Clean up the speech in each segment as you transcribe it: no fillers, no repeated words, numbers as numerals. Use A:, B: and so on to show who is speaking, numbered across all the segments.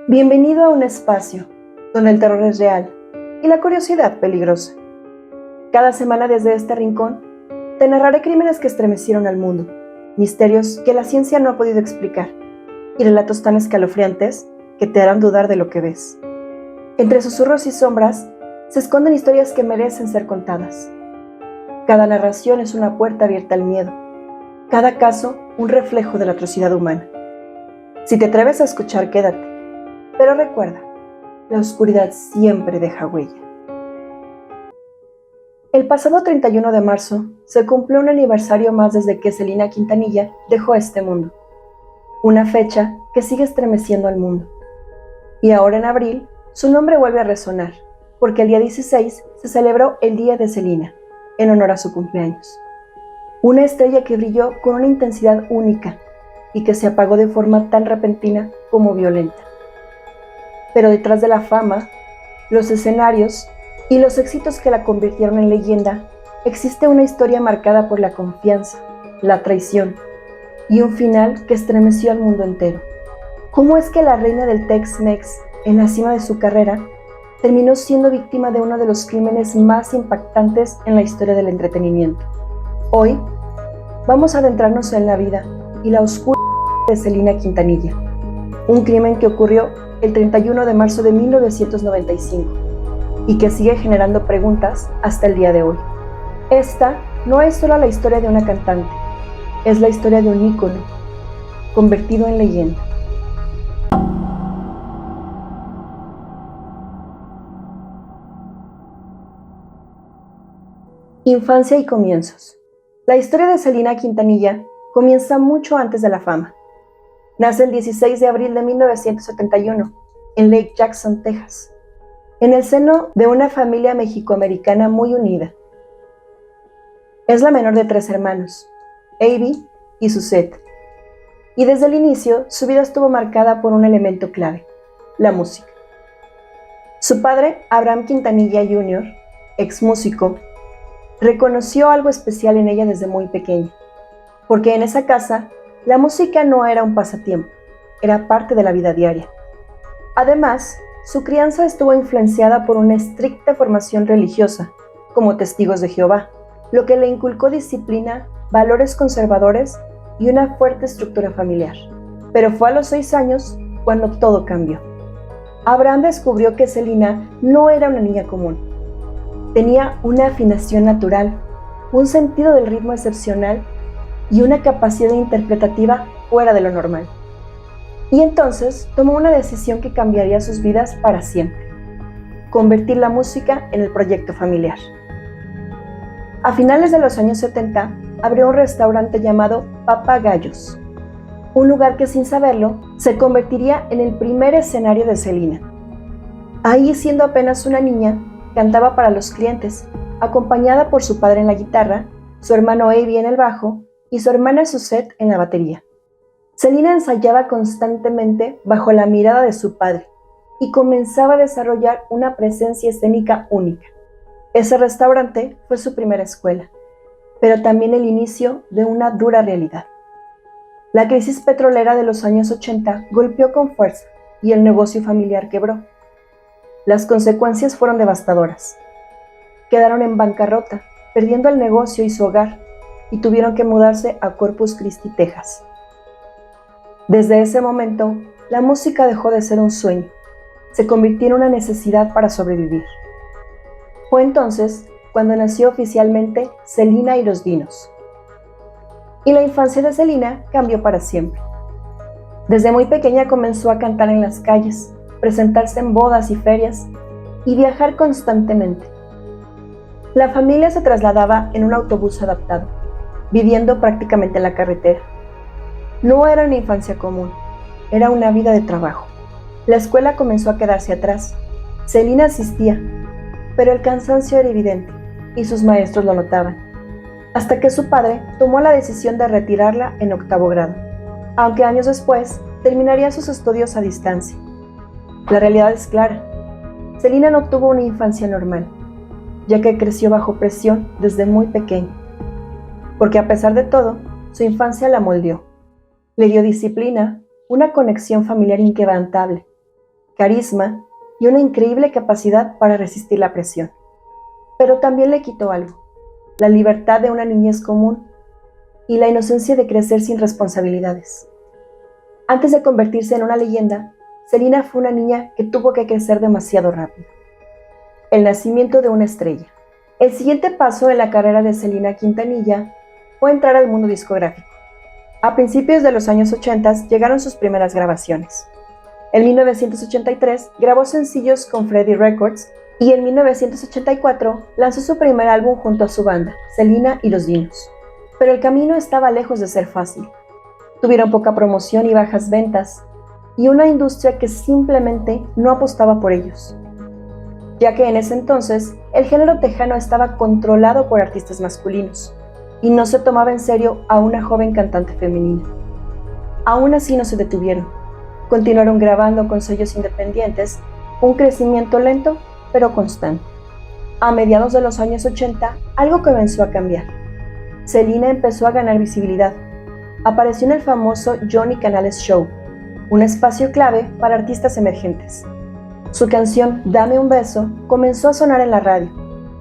A: Bienvenido a un espacio donde el terror es real y la curiosidad peligrosa. Cada semana desde este rincón te narraré crímenes que estremecieron al mundo, misterios que la ciencia no ha podido explicar y relatos tan escalofriantes que te harán dudar de lo que ves. Entre susurros y sombras se esconden historias que merecen ser contadas. Cada narración es una puerta abierta al miedo, cada caso un reflejo de la atrocidad humana. Si te atreves a escuchar, quédate. Pero recuerda, la oscuridad siempre deja huella. El pasado 31 de marzo se cumplió un aniversario más desde que Selina Quintanilla dejó este mundo. Una fecha que sigue estremeciendo al mundo. Y ahora en abril, su nombre vuelve a resonar, porque el día 16 se celebró el Día de Selina, en honor a su cumpleaños. Una estrella que brilló con una intensidad única y que se apagó de forma tan repentina como violenta. Pero detrás de la fama, los escenarios y los éxitos que la convirtieron en leyenda, existe una historia marcada por la confianza, la traición y un final que estremeció al mundo entero. ¿Cómo es que la reina del Tex-Mex, en la cima de su carrera, terminó siendo víctima de uno de los crímenes más impactantes en la historia del entretenimiento? Hoy vamos a adentrarnos en la vida y la oscura de Selina Quintanilla, un crimen que ocurrió el 31 de marzo de 1995 y que sigue generando preguntas hasta el día de hoy. Esta no es solo la historia de una cantante, es la historia de un ícono convertido en leyenda. Infancia y comienzos. La historia de Selina Quintanilla comienza mucho antes de la fama. Nace el 16 de abril de 1971 en Lake Jackson, Texas, en el seno de una familia mexicoamericana muy unida. Es la menor de 3 hermanos, Avi y Suzette, y desde el inicio su vida estuvo marcada por un elemento clave, la música. Su padre, Abraham Quintanilla Jr., ex músico, reconoció algo especial en ella desde muy pequeña, porque en esa casa la música no era un pasatiempo, era parte de la vida diaria. Además, su crianza estuvo influenciada por una estricta formación religiosa, como testigos de Jehová, lo que le inculcó disciplina, valores conservadores y una fuerte estructura familiar. Pero fue a los 6 años cuando todo cambió. Abraham descubrió que Selina no era una niña común. Tenía una afinación natural, un sentido del ritmo excepcional y una capacidad interpretativa fuera de lo normal. Y entonces tomó una decisión que cambiaría sus vidas para siempre: convertir la música en el proyecto familiar. A finales de los años 70, abrió un restaurante llamado Papagayos, un lugar que sin saberlo se convertiría en el primer escenario de Selina. Ahí, siendo apenas una niña, cantaba para los clientes, acompañada por su padre en la guitarra, su hermano Avi en el bajo y su hermana Suzette en la batería. Selina ensayaba constantemente bajo la mirada de su padre y comenzaba a desarrollar una presencia escénica única. Ese restaurante fue su primera escuela, pero también el inicio de una dura realidad. La crisis petrolera de los años 80 golpeó con fuerza y el negocio familiar quebró. Las consecuencias fueron devastadoras. Quedaron en bancarrota, perdiendo el negocio y su hogar, y tuvieron que mudarse a Corpus Christi, Texas. Desde ese momento, la música dejó de ser un sueño, se convirtió en una necesidad para sobrevivir. Fue entonces cuando nació oficialmente Selina y los Dinos. Y la infancia de Selina cambió para siempre. Desde muy pequeña comenzó a cantar en las calles, presentarse en bodas y ferias y viajar constantemente. La familia se trasladaba en un autobús adaptado, viviendo prácticamente en la carretera. No era una infancia común, era una vida de trabajo. La escuela comenzó a quedarse atrás. Selina asistía, pero el cansancio era evidente y sus maestros lo notaban, hasta que su padre tomó la decisión de retirarla en 8º grado, aunque años después terminaría sus estudios a distancia. La realidad es clara: Selina no tuvo una infancia normal, ya que creció bajo presión desde muy pequeña, porque a pesar de todo, su infancia la moldeó. Le dio disciplina, una conexión familiar inquebrantable carisma y una increíble capacidad para resistir la presión. Pero también le quitó algo: la libertad de una niñez común y la inocencia de crecer sin responsabilidades. Antes de convertirse en una leyenda, Selena fue una niña que tuvo que crecer demasiado rápido. El nacimiento de una estrella. El siguiente paso en la carrera de Selena Quintanilla fue entrar al mundo discográfico. A principios de los años 80 llegaron sus primeras grabaciones. En 1983 grabó sencillos con Freddie Records y en 1984 lanzó su primer álbum junto a su banda, Selena y los Dinos. Pero el camino estaba lejos de ser fácil. Tuvieron poca promoción y bajas ventas, y una industria que simplemente no apostaba por ellos, ya que en ese entonces el género tejano estaba controlado por artistas masculinos y no se tomaba en serio a una joven cantante femenina. Aún así no se detuvieron, continuaron grabando con sellos independientes, un crecimiento lento pero constante. A mediados de los años 80, algo comenzó a cambiar. Selena empezó a ganar visibilidad. Apareció en el famoso Johnny Canales Show, un espacio clave para artistas emergentes. Su canción Dame un beso comenzó a sonar en la radio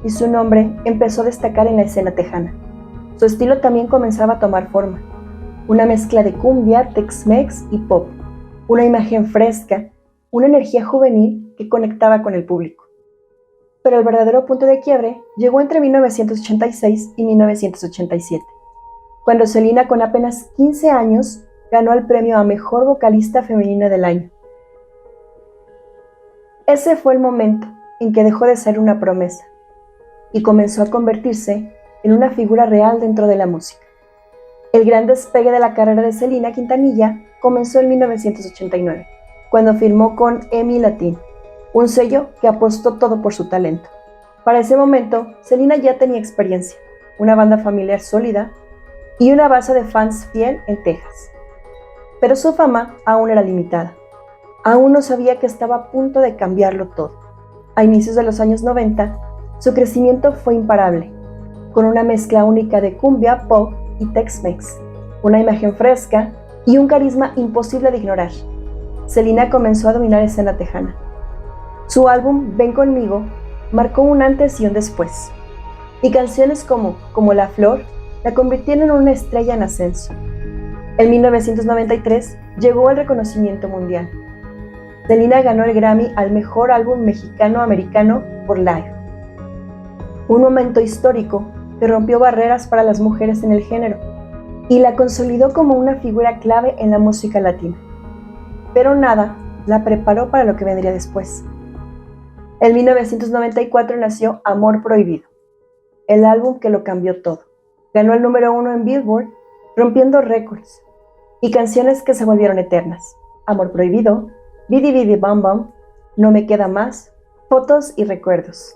A: y su nombre empezó a destacar en la escena tejana. Su estilo también comenzaba a tomar forma, una mezcla de cumbia, tex-mex y pop, una imagen fresca, una energía juvenil que conectaba con el público. Pero el verdadero punto de quiebre llegó entre 1986 y 1987, cuando Selena, con apenas 15 años, ganó el premio a Mejor Vocalista Femenina del Año. Ese fue el momento en que dejó de ser una promesa y comenzó a convertirse en una figura real dentro de la música. El gran despegue de la carrera de Selena Quintanilla comenzó en 1989, cuando firmó con EMI Latin, un sello que apostó todo por su talento. Para ese momento, Selena ya tenía experiencia, una banda familiar sólida y una base de fans fiel en Texas. Pero su fama aún era limitada. Aún no sabía que estaba a punto de cambiarlo todo. A inicios de los años 90, su crecimiento fue imparable, con una mezcla única de cumbia, pop y Tex-Mex, una imagen fresca y un carisma imposible de ignorar. Selena comenzó a dominar escena tejana. Su álbum Ven Conmigo marcó un antes y un después, y canciones como La Flor la convirtieron en una estrella en ascenso. En 1993 llegó el reconocimiento mundial. Selena ganó el Grammy al mejor álbum mexicano-americano por Live, un momento histórico que rompió barreras para las mujeres en el género y la consolidó como una figura clave en la música latina. Pero nada la preparó para lo que vendría después. En 1994 nació Amor Prohibido, el álbum que lo cambió todo. Ganó el número 1 en Billboard, rompiendo récords, y canciones que se volvieron eternas: Amor Prohibido, Bidi Bidi Bam Bam, No Me Queda Más, Fotos y Recuerdos.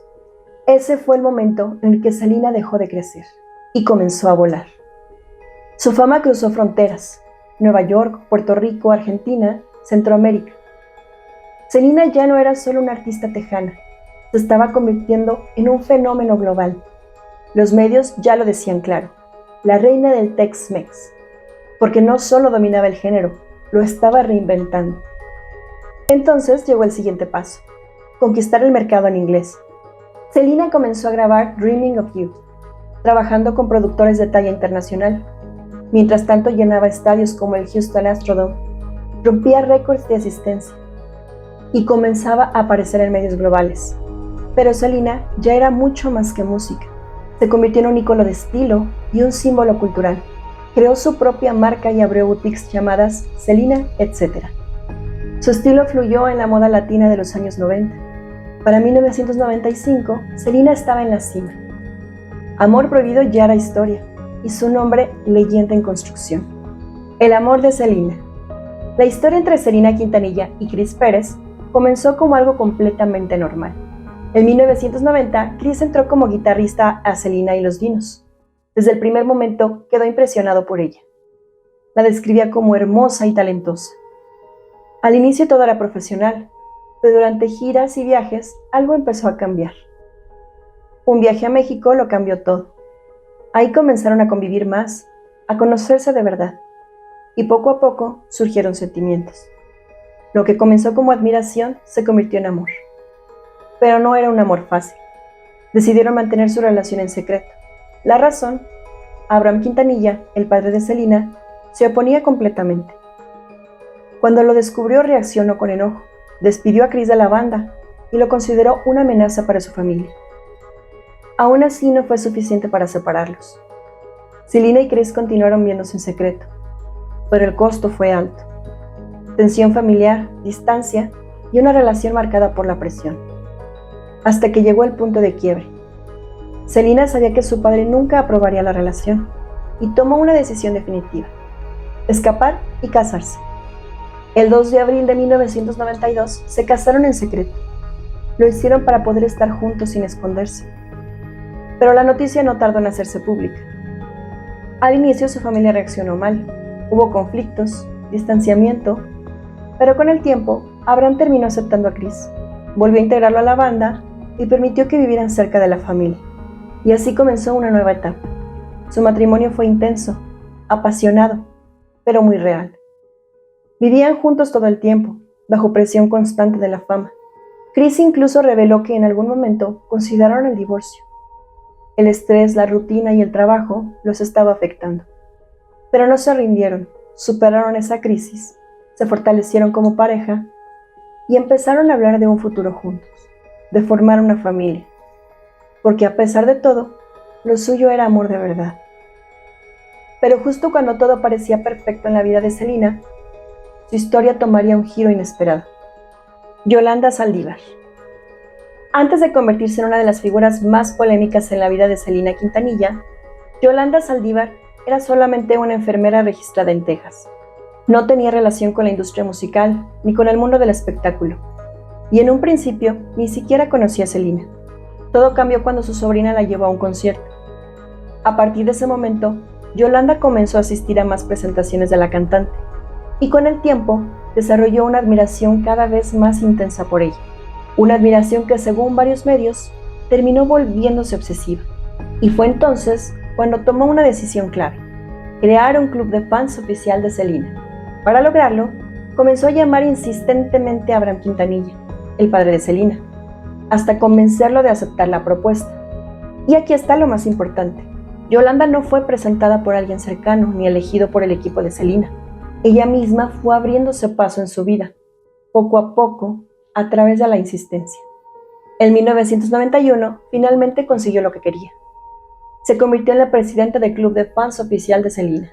A: Ese fue el momento en el que Selena dejó de crecer y comenzó a volar. Su fama cruzó fronteras: Nueva York, Puerto Rico, Argentina, Centroamérica. Selena ya no era solo una artista tejana, se estaba convirtiendo en un fenómeno global. Los medios ya lo decían claro: la reina del Tex-Mex, porque no solo dominaba el género, lo estaba reinventando. Entonces llegó el siguiente paso: conquistar el mercado en inglés. Selena comenzó a grabar Dreaming of You, trabajando con productores de talla internacional. Mientras tanto llenaba estadios como el Houston Astrodome, rompía récords de asistencia y comenzaba a aparecer en medios globales. Pero Selena ya era mucho más que música. Se convirtió en un ícono de estilo y un símbolo cultural. Creó su propia marca y abrió boutiques llamadas Selena, etc. Su estilo fluyó en la moda latina de los años 90. Para 1995, Selena estaba en la cima. Amor Prohibido ya era historia, y su nombre leyenda en construcción. El amor de Selena. La historia entre Selena Quintanilla y Chris Pérez comenzó como algo completamente normal. En 1990, Chris entró como guitarrista a Selena y los Dinos. Desde el primer momento quedó impresionado por ella. La describía como hermosa y talentosa. Al inicio todo era profesional, pero durante giras y viajes algo empezó a cambiar. Un viaje a México lo cambió todo. Ahí comenzaron a convivir más, a conocerse de verdad, y poco a poco surgieron sentimientos. Lo que comenzó como admiración se convirtió en amor. Pero no era un amor fácil. Decidieron mantener su relación en secreto. La razón: Abraham Quintanilla, el padre de Selena, se oponía completamente. Cuando lo descubrió, reaccionó con enojo, despidió a Chris de la banda y lo consideró una amenaza para su familia. Aún así, no fue suficiente para separarlos. Selena y Chris continuaron viéndose en secreto, pero el costo fue alto. Tensión familiar, distancia y una relación marcada por la presión. Hasta que llegó el punto de quiebre. Selena sabía que su padre nunca aprobaría la relación y tomó una decisión definitiva: escapar y casarse. El 2 de abril de 1992 se casaron en secreto. Lo hicieron para poder estar juntos sin esconderse. Pero la noticia no tardó en hacerse pública. Al inicio su familia reaccionó mal. Hubo conflictos, distanciamiento, pero con el tiempo Abraham terminó aceptando a Chris, volvió a integrarlo a la banda y permitió que vivieran cerca de la familia. Y así comenzó una nueva etapa. Su matrimonio fue intenso, apasionado, pero muy real. Vivían juntos todo el tiempo, bajo presión constante de la fama. Chris incluso reveló que en algún momento consideraron el divorcio. El estrés, la rutina y el trabajo los estaba afectando. Pero no se rindieron, superaron esa crisis, se fortalecieron como pareja y empezaron a hablar de un futuro juntos, de formar una familia. Porque a pesar de todo, lo suyo era amor de verdad. Pero justo cuando todo parecía perfecto en la vida de Selena, su historia tomaría un giro inesperado. Yolanda Saldívar. Antes de convertirse en una de las figuras más polémicas en la vida de Selena Quintanilla, Yolanda Saldívar era solamente una enfermera registrada en Texas. No tenía relación con la industria musical ni con el mundo del espectáculo. Y en un principio ni siquiera conocía a Selena. Todo cambió cuando su sobrina la llevó a un concierto. A partir de ese momento, Yolanda comenzó a asistir a más presentaciones de la cantante y con el tiempo desarrolló una admiración cada vez más intensa por ella. Una admiración que, según varios medios, terminó volviéndose obsesiva. Y fue entonces cuando tomó una decisión clave: crear un club de fans oficial de Selena. Para lograrlo, comenzó a llamar insistentemente a Abraham Quintanilla, el padre de Selena, hasta convencerlo de aceptar la propuesta. Y aquí está lo más importante: Yolanda no fue presentada por alguien cercano ni elegido por el equipo de Selena. Ella misma fue abriéndose paso en su vida, poco a poco, a través de la insistencia. En 1991, finalmente consiguió lo que quería. Se convirtió en la presidenta del club de fans oficial de Selena.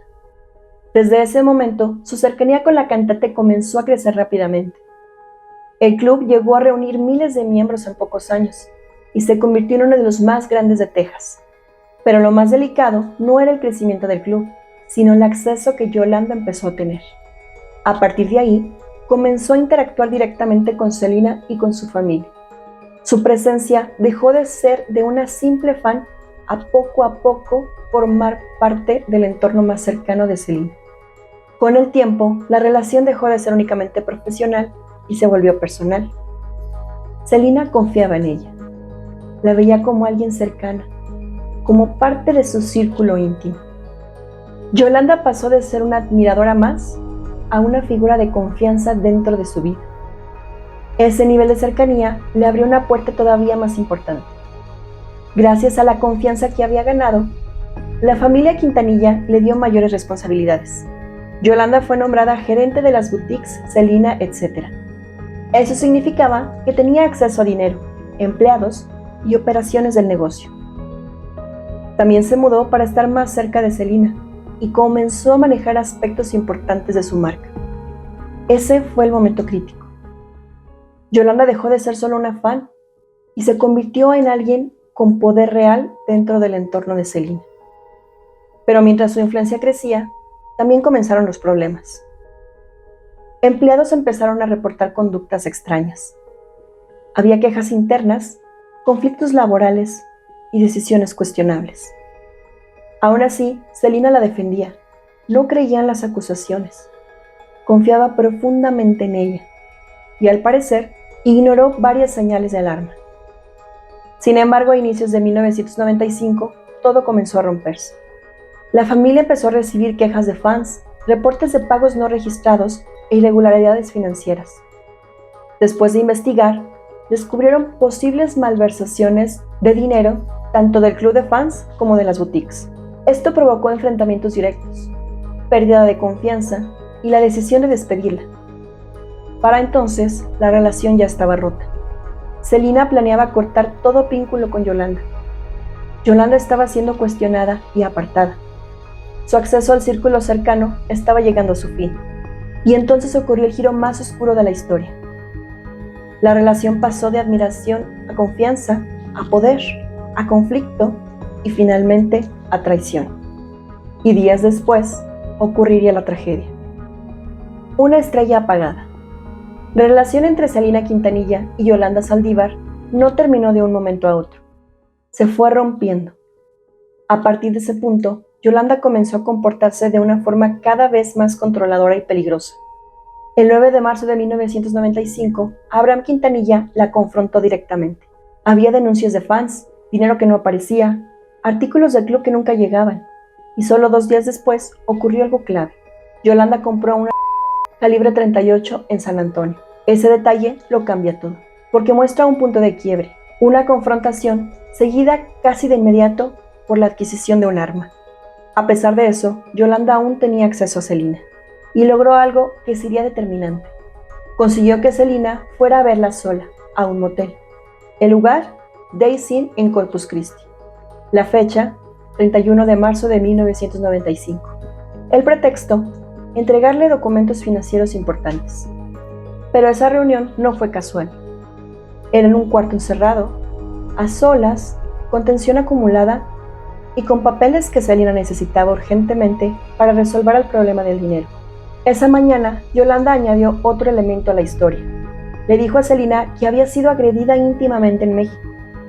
A: Desde ese momento, su cercanía con la cantante comenzó a crecer rápidamente. El club llegó a reunir miles de miembros en pocos años y se convirtió en uno de los más grandes de Texas. Pero lo más delicado no era el crecimiento del club, sino el acceso que Yolanda empezó a tener. A partir de ahí, comenzó a interactuar directamente con Selena y con su familia. Su presencia dejó de ser de una simple fan a poco formar parte del entorno más cercano de Selena. Con el tiempo, la relación dejó de ser únicamente profesional y se volvió personal. Selena confiaba en ella. La veía como alguien cercana, como parte de su círculo íntimo. Yolanda pasó de ser una admiradora más a una figura de confianza dentro de su vida. Ese nivel de cercanía le abrió una puerta todavía más importante. Gracias a la confianza que había ganado, la familia Quintanilla le dio mayores responsabilidades. Yolanda fue nombrada gerente de las boutiques, Selena, etc. Eso significaba que tenía acceso a dinero, empleados y operaciones del negocio. También se mudó para estar más cerca de Selena y comenzó a manejar aspectos importantes de su marca. Ese fue el momento crítico. Yolanda dejó de ser solo una fan y se convirtió en alguien con poder real dentro del entorno de Selena. Pero mientras su influencia crecía, también comenzaron los problemas. Empleados empezaron a reportar conductas extrañas. Había quejas internas, conflictos laborales y decisiones cuestionables. Aún así, Selena la defendía. No creía en las acusaciones. Confiaba profundamente en ella y, al parecer, ignoró varias señales de alarma. Sin embargo, a inicios de 1995, todo comenzó a romperse. La familia empezó a recibir quejas de fans, reportes de pagos no registrados e irregularidades financieras. Después de investigar, descubrieron posibles malversaciones de dinero tanto del club de fans como de las boutiques. Esto provocó enfrentamientos directos, pérdida de confianza y la decisión de despedirla. Para entonces, la relación ya estaba rota. Selena planeaba cortar todo vínculo con Yolanda. Yolanda estaba siendo cuestionada y apartada. Su acceso al círculo cercano estaba llegando a su fin. Y entonces ocurrió el giro más oscuro de la historia. La relación pasó de admiración a confianza, a poder, a conflicto y finalmente a traición. Y días después ocurriría la tragedia. Una estrella apagada. La relación entre Selena Quintanilla y Yolanda Saldívar no terminó de un momento a otro. Se fue rompiendo. A partir de ese punto, Yolanda comenzó a comportarse de una forma cada vez más controladora y peligrosa. El 9 de marzo de 1995, Abraham Quintanilla la confrontó directamente. Había denuncias de fans, dinero que no aparecía, artículos del club que nunca llegaban. Y solo 2 días después ocurrió algo clave. Yolanda compró una calibre 38 en San Antonio. Ese detalle lo cambia todo, porque muestra un punto de quiebre, una confrontación seguida casi de inmediato por la adquisición de un arma. A pesar de eso, Yolanda aún tenía acceso a Selena, y logró algo que sería determinante. Consiguió que Selena fuera a verla sola, a un motel. El lugar, Days Inn en Corpus Christi. La fecha, 31 de marzo de 1995. El pretexto, entregarle documentos financieros importantes. Pero esa reunión no fue casual. Era en un cuarto encerrado, a solas, con tensión acumulada y con papeles que Selena necesitaba urgentemente para resolver el problema del dinero. Esa mañana, Yolanda añadió otro elemento a la historia. Le dijo a Selena que había sido agredida íntimamente en México.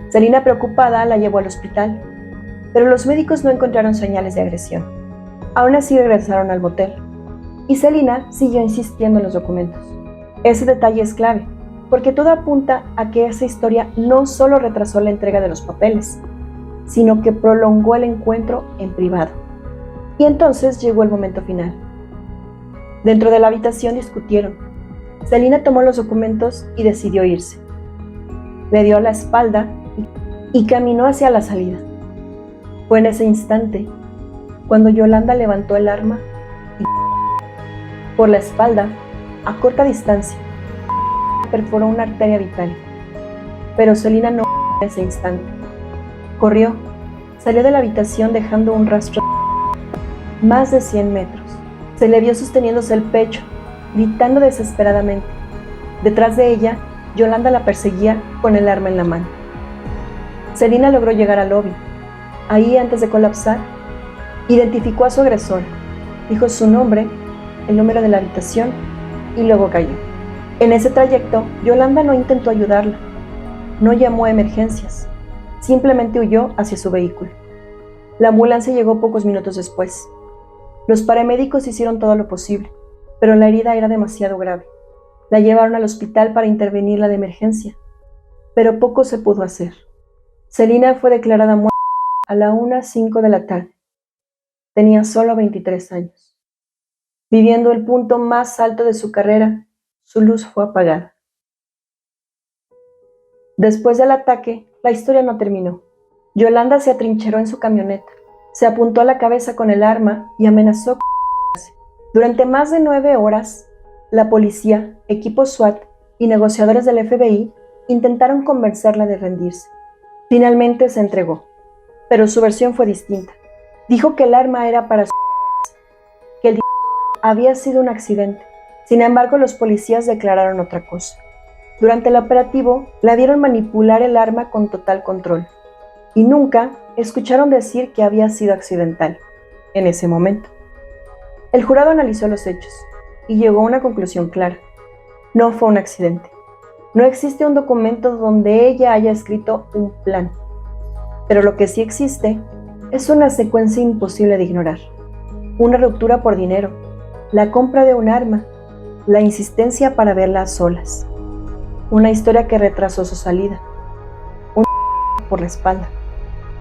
A: Selena, preocupada, la llevó al hospital, pero los médicos no encontraron señales de agresión. Aún así regresaron al motel, y Selena siguió insistiendo en los documentos. Ese detalle es clave, porque todo apunta a que esa historia no solo retrasó la entrega de los papeles, sino que prolongó el encuentro en privado. Y entonces llegó el momento final. Dentro de la habitación discutieron. Selena tomó los documentos y decidió irse. Le dio la espalda y caminó hacia la salida. Fue en ese instante cuando Yolanda levantó el arma y por la espalda, a corta distancia, perforó una arteria vital. Pero Selena no en ese instante. Corrió, salió de la habitación dejando un rastro más de 100 metros. Se le vio sosteniéndose el pecho, gritando desesperadamente. Detrás de ella, Yolanda la perseguía con el arma en la mano. Selena logró llegar al lobby. Ahí, antes de colapsar, identificó a su agresor, dijo su nombre, el número de la habitación y luego cayó. En ese trayecto, Yolanda no intentó ayudarla, no llamó a emergencias, simplemente huyó hacia su vehículo. La ambulancia llegó pocos minutos después. Los paramédicos hicieron todo lo posible, pero la herida era demasiado grave. La llevaron al hospital para intervenirla de emergencia, pero poco se pudo hacer. Selena fue declarada muerta a la 1:05 de la tarde. Tenía solo 23 años. Viviendo el punto más alto de su carrera, su luz fue apagada. Después del ataque, la historia no terminó. Yolanda se atrincheró en su camioneta, se apuntó a la cabeza con el arma y amenazó con matarse. Durante más de 9 horas, la policía, equipos SWAT y negociadores del FBI intentaron convencerla de rendirse. Finalmente se entregó, pero su versión fue distinta. Dijo que el arma era para que el había sido un accidente. Sin embargo, los policías declararon otra cosa. Durante el operativo, la vieron manipular el arma con total control y nunca escucharon decir que había sido accidental en ese momento. El jurado analizó los hechos y llegó a una conclusión clara. No fue un accidente. No existe un documento donde ella haya escrito un plan. Pero lo que sí existe es una secuencia imposible de ignorar. Una ruptura por dinero, la compra de un arma, la insistencia para verla a solas. Una historia que retrasó su salida. Un por la espalda.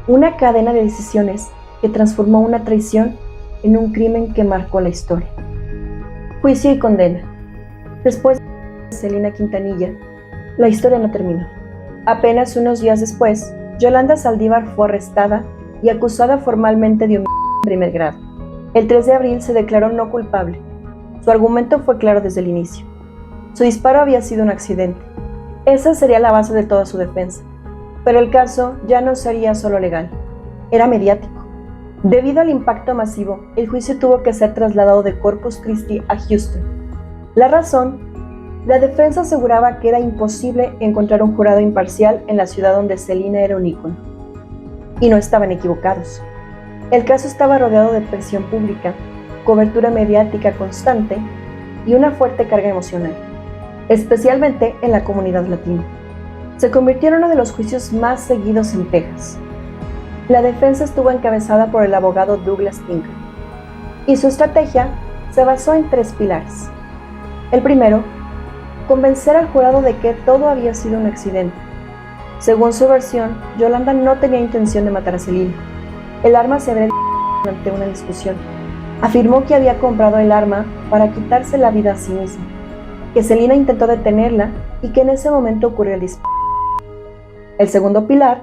A: Una cadena de decisiones que transformó una traición en un crimen que marcó la historia. Juicio y condena. Después de Celina Quintanilla, la historia no terminó. Apenas unos días después, Yolanda Saldívar fue arrestada y acusada formalmente de homicidio en primer grado. El 3 de abril se declaró no culpable. Su argumento fue claro desde el inicio. Su disparo había sido un accidente. Esa sería la base de toda su defensa. Pero el caso ya no sería solo legal, era mediático. Debido al impacto masivo, el juicio tuvo que ser trasladado de Corpus Christi a Houston. La razón: la defensa aseguraba que era imposible encontrar un jurado imparcial en la ciudad donde Celina era un ícono. Y no estaban equivocados. El caso estaba rodeado de presión pública, cobertura mediática constante y una fuerte carga emocional, especialmente en la comunidad latina. Se convirtió en uno de los juicios más seguidos en Texas. La defensa estuvo encabezada por el abogado Douglas Tinker, y su estrategia se basó en 3 pilares. El primero, convencer al jurado de que todo había sido un accidente. Según su versión, Yolanda no tenía intención de matar a Celina. El arma se había durante una discusión. Afirmó que había comprado el arma para quitarse la vida a sí misma, que Celina intentó detenerla y que en ese momento ocurrió el disparo. El segundo pilar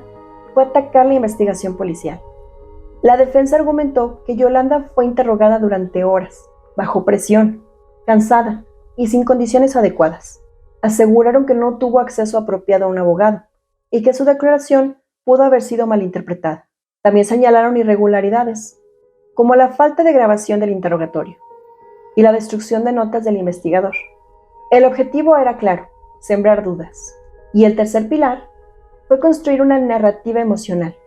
A: fue atacar la investigación policial. La defensa argumentó que Yolanda fue interrogada durante horas, bajo presión, cansada y sin condiciones adecuadas. Aseguraron que no tuvo acceso apropiado a un abogado y que su declaración pudo haber sido malinterpretada. También señalaron irregularidades, como la falta de grabación del interrogatorio y la destrucción de notas del investigador. El objetivo era claro: sembrar dudas. Y el tercer pilar fue construir una narrativa emocional.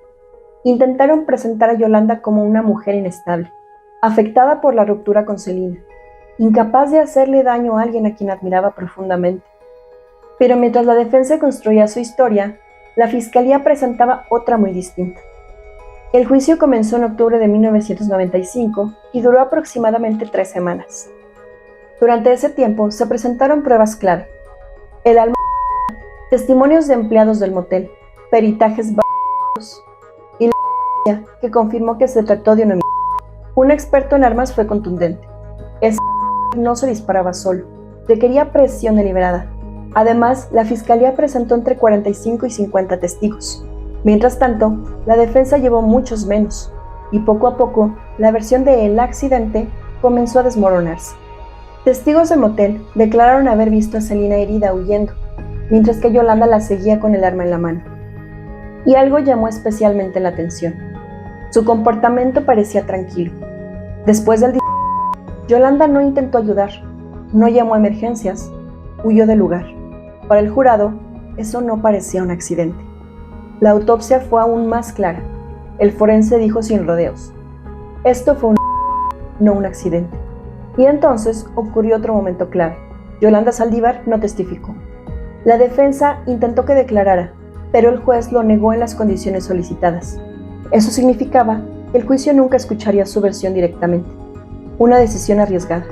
A: Intentaron presentar a Yolanda como una mujer inestable, afectada por la ruptura con Celina, incapaz de hacerle daño a alguien a quien admiraba profundamente. Pero mientras la defensa construía su historia, la fiscalía presentaba otra muy distinta. El juicio comenzó en octubre de 1995 y duró aproximadamente 3 semanas. Durante ese tiempo se presentaron pruebas clave: el alma, testimonios de empleados del motel, peritajes y la que confirmó que se trató de un homicidio. Un experto en armas fue contundente: ese no se disparaba solo, requería presión deliberada. Además, la fiscalía presentó entre 45 y 50 testigos. Mientras tanto, la defensa llevó muchos menos, y poco a poco, la versión de el accidente comenzó a desmoronarse. Testigos del motel declararon haber visto a Celina herida huyendo, mientras que Yolanda la seguía con el arma en la mano. Y algo llamó especialmente la atención: su comportamiento parecía tranquilo. Después del disparo, Yolanda no intentó ayudar, no llamó a emergencias, huyó del lugar. Para el jurado, eso no parecía un accidente. La autopsia fue aún más clara. El forense dijo sin rodeos: esto fue no un accidente. Y entonces ocurrió otro momento clave. Yolanda Saldívar no testificó. La defensa intentó que declarara, pero el juez lo negó en las condiciones solicitadas. Eso significaba que el juicio nunca escucharía su versión directamente. Una decisión arriesgada.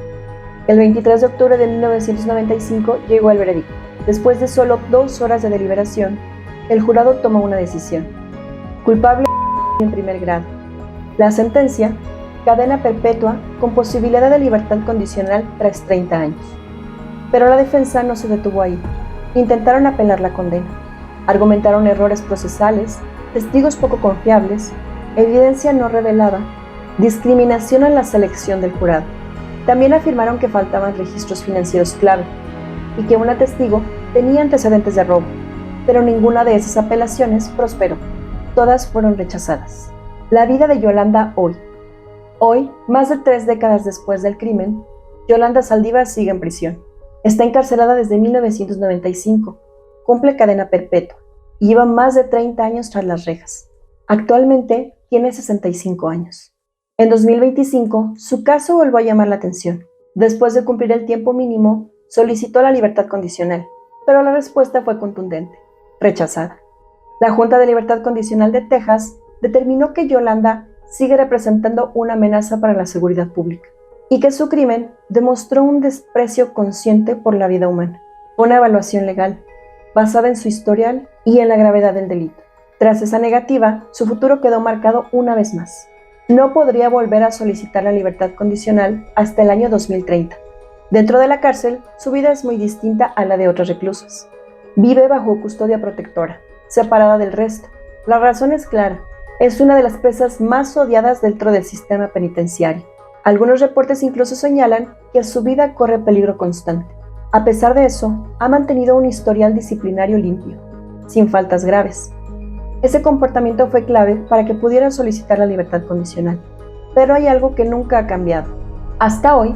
A: El 23 de octubre de 1995 llegó el veredicto. Después de solo 2 horas de deliberación, el jurado tomó una decisión: culpable en primer grado. La sentencia: cadena perpetua con posibilidad de libertad condicional tras 30 años. Pero la defensa no se detuvo ahí. Intentaron apelar la condena. Argumentaron errores procesales, testigos poco confiables, evidencia no revelada, discriminación en la selección del jurado. También afirmaron que faltaban registros financieros clave y que una testigo tenía antecedentes de robo, pero ninguna de esas apelaciones prosperó. Todas fueron rechazadas. La vida de Yolanda hoy. Hoy, más de 3 décadas después del crimen, Yolanda Saldívar sigue en prisión. Está encarcelada desde 1995, cumple cadena perpetua y lleva más de 30 años tras las rejas. Actualmente tiene 65 años. En 2025, su caso volvió a llamar la atención. Después de cumplir el tiempo mínimo, solicitó la libertad condicional, pero la respuesta fue contundente: rechazada. La Junta de Libertad Condicional de Texas determinó que Yolanda sigue representando una amenaza para la seguridad pública y que su crimen demostró un desprecio consciente por la vida humana. Una evaluación legal, basada en su historial y en la gravedad del delito. Tras esa negativa, su futuro quedó marcado una vez más. No podría volver a solicitar la libertad condicional hasta el año 2030. Dentro de la cárcel, su vida es muy distinta a la de otras reclusas. Vive bajo custodia protectora, separada del resto. La razón es clara. Es una de las presas más odiadas dentro del sistema penitenciario. Algunos reportes incluso señalan que su vida corre peligro constante. A pesar de eso, ha mantenido un historial disciplinario limpio, sin faltas graves. Ese comportamiento fue clave para que pudiera solicitar la libertad condicional. Pero hay algo que nunca ha cambiado. Hasta hoy,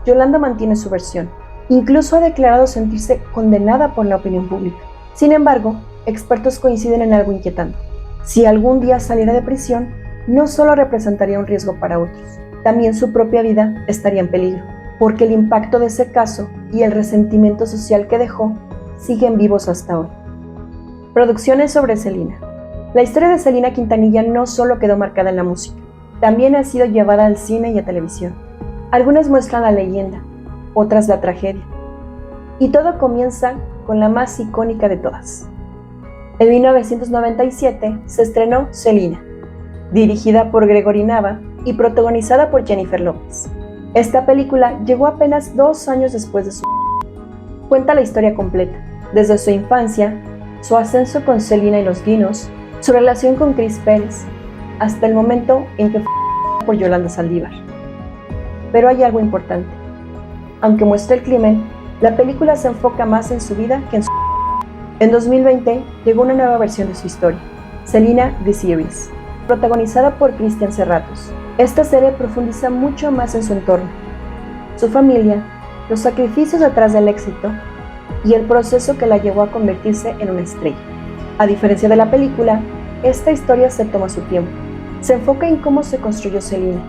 A: Yolanda mantiene su versión. Incluso ha declarado sentirse condenada por la opinión pública. Sin embargo, expertos coinciden en algo inquietante. Si algún día saliera de prisión, no solo representaría un riesgo para otros, también su propia vida estaría en peligro, porque el impacto de ese caso y el resentimiento social que dejó siguen vivos hasta hoy. Producciones sobre Selena. La historia de Selena Quintanilla no solo quedó marcada en la música, también ha sido llevada al cine y a televisión. Algunas muestran la leyenda, otras la tragedia. Y todo comienza con la más icónica de todas. En 1997 se estrenó Selena, dirigida por Gregory Nava y protagonizada por Jennifer López. Esta película llegó apenas 2 años después de su... Cuenta la historia completa, desde su infancia, su ascenso con Selena y los Dinos, su relación con Chris Pérez, hasta el momento en que fue por Yolanda Saldívar. Pero hay algo importante. Aunque muestra el crimen, la película se enfoca más en su vida que en su... En 2020 llegó una nueva versión de su historia, Selena The Series, protagonizada por Cristian Serratos. Esta serie profundiza mucho más en su entorno, su familia, los sacrificios detrás del éxito y el proceso que la llevó a convertirse en una estrella. A diferencia de la película, esta historia se toma su tiempo. Se enfoca en cómo se construyó Selena,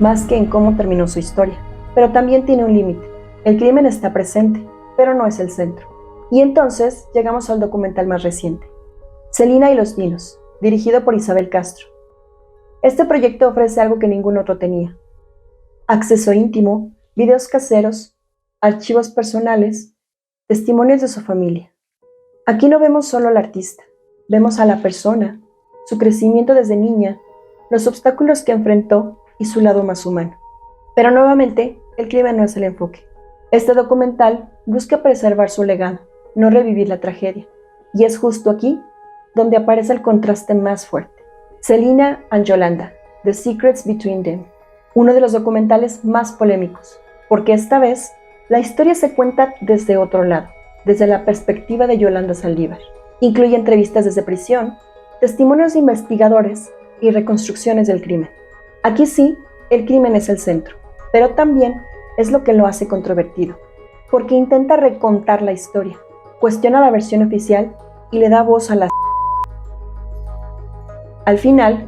A: más que en cómo terminó su historia. Pero también tiene un límite. El crimen está presente, pero no es el centro. Y entonces llegamos al documental más reciente, Selena y los Dinos, dirigido por Isabel Castro. Este proyecto ofrece algo que ningún otro tenía: acceso íntimo, videos caseros, archivos personales, testimonios de su familia. Aquí no vemos solo al artista, vemos a la persona, su crecimiento desde niña, los obstáculos que enfrentó y su lado más humano. Pero nuevamente, el crimen no es el enfoque. Este documental busca preservar su legado, no revivir la tragedia. Y es justo aquí donde aparece el contraste más fuerte. Selena and Yolanda, The Secrets Between Them, uno de los documentales más polémicos, porque esta vez la historia se cuenta desde otro lado, desde la perspectiva de Yolanda Saldívar. Incluye entrevistas desde prisión, testimonios de investigadores y reconstrucciones del crimen. Aquí sí, el crimen es el centro, pero también es lo que lo hace controvertido, porque intenta recontar la historia, cuestiona la versión oficial y le da voz a la... Al final,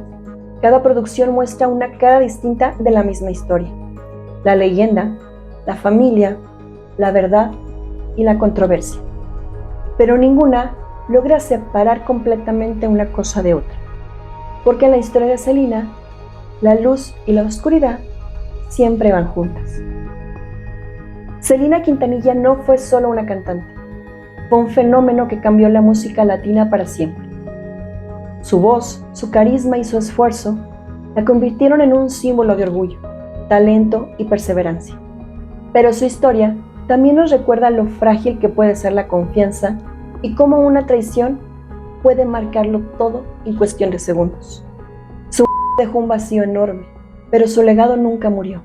A: cada producción muestra una cara distinta de la misma historia: la leyenda, la familia, la verdad y la controversia. Pero ninguna logra separar completamente una cosa de otra, porque en la historia de Selena, la luz y la oscuridad siempre van juntas. Selena Quintanilla no fue solo una cantante, fue un fenómeno que cambió la música latina para siempre. Su voz, su carisma y su esfuerzo la convirtieron en un símbolo de orgullo, talento y perseverancia. Pero su historia también nos recuerda lo frágil que puede ser la confianza y cómo una traición puede marcarlo todo en cuestión de segundos. Su dejó un vacío enorme, pero su legado nunca murió.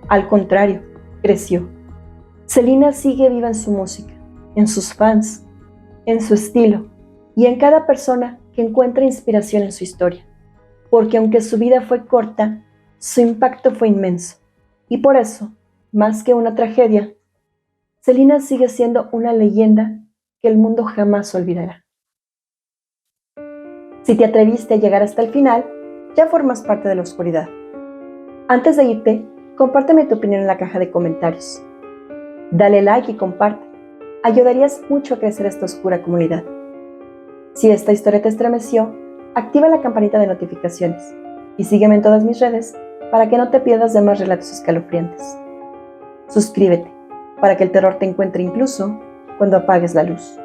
A: Al contrario, creció. Selena sigue viva en su música, en sus fans, en su estilo y en cada persona que encuentra inspiración en su historia. Porque aunque su vida fue corta, su impacto fue inmenso. Y por eso, más que una tragedia, Selena sigue siendo una leyenda que el mundo jamás olvidará. Si te atreviste a llegar hasta el final, ya formas parte de la oscuridad. Antes de irte, compárteme tu opinión en la caja de comentarios. Dale like y comparte. Ayudarías mucho a crecer esta oscura comunidad. Si esta historia te estremeció, activa la campanita de notificaciones y sígueme en todas mis redes para que no te pierdas de más relatos escalofriantes. Suscríbete para que el terror te encuentre incluso cuando apagues la luz.